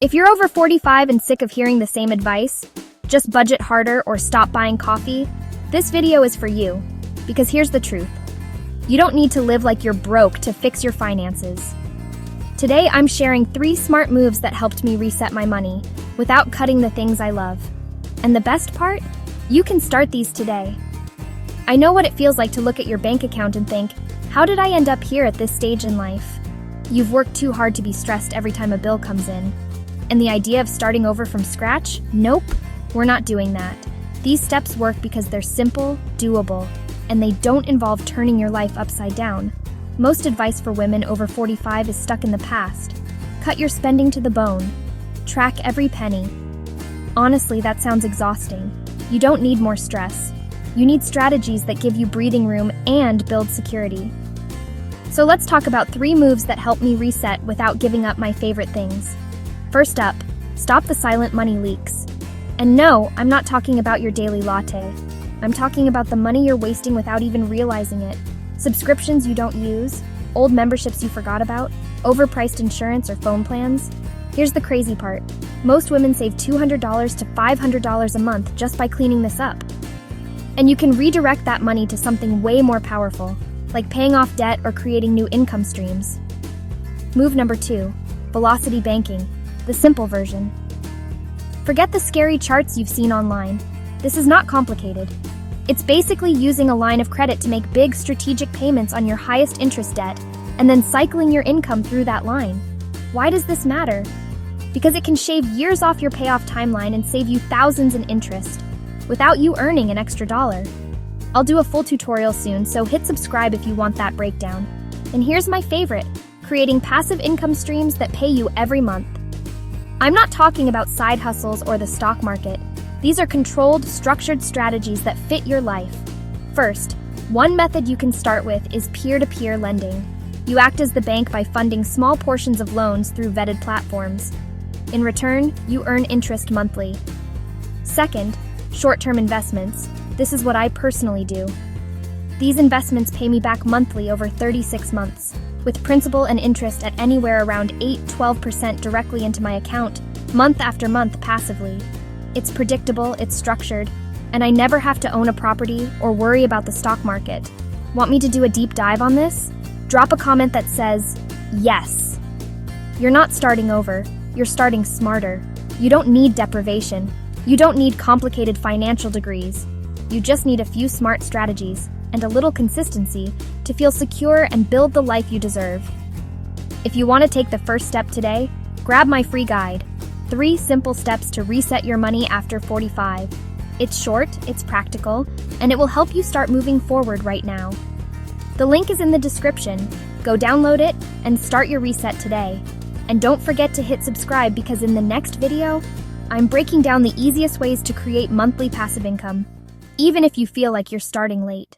If you're over 45 and sick of hearing the same advice, just budget harder or stop buying coffee, this video is for you. Because here's the truth. You don't need to live like you're broke to fix your finances. Today, I'm sharing 3 smart moves that helped me reset my money without cutting the things I love. And the best part? You can start these today. I know what it feels like to look at your bank account and think, how did I end up here at this stage in life? You've worked too hard to be stressed every time a bill comes in. And the idea of starting over from scratch? Nope, we're not doing that. These steps work because they're simple, doable, and they don't involve turning your life upside down. Most advice for women over 45 is stuck in the past. Cut your spending to the bone. Track every penny. Honestly, that sounds exhausting. You don't need more stress. You need strategies that give you breathing room and build security. So let's talk about 3 moves that help me reset without giving up my favorite things. First up, stop the silent money leaks. And no, I'm not talking about your daily latte. I'm talking about the money you're wasting without even realizing it. Subscriptions you don't use, old memberships you forgot about, overpriced insurance or phone plans. Here's the crazy part. Most women save $200 to $500 a month just by cleaning this up. And you can redirect that money to something way more powerful, like paying off debt or creating new income streams. Move number 2, velocity banking, the simple version. Forget the scary charts you've seen online. This is not complicated. It's basically using a line of credit to make big strategic payments on your highest interest debt and then cycling your income through that line. Why does this matter? Because it can shave years off your payoff timeline and save you thousands in interest without you earning an extra dollar. I'll do a full tutorial soon, so hit subscribe if you want that breakdown. And here's my favorite, creating passive income streams that pay you every month. I'm not talking about side hustles or the stock market. These are controlled, structured strategies that fit your life. First, one method you can start with is peer-to-peer lending. You act as the bank by funding small portions of loans through vetted platforms. In return, you earn interest monthly. Second, short-term investments. This is what I personally do. These investments pay me back monthly over 36 months, with principal and interest at anywhere around 8–12% directly into my account, month after month passively. It's predictable, it's structured, and I never have to own a property or worry about the stock market. Want me to do a deep dive on this? Drop a comment that says, yes. You're not starting over, you're starting smarter. You don't need deprivation. You don't need complicated financial degrees. You just need a few smart strategies and a little consistency to feel secure and build the life you deserve. If you want to take the first step today, grab my free guide, 3 simple steps to reset your money after 45. It's short, it's practical, and it will help you start moving forward right now. The link is in the description. Go download it and start your reset today. And don't forget to hit subscribe because in the next video, I'm breaking down the easiest ways to create monthly passive income, even if you feel like you're starting late.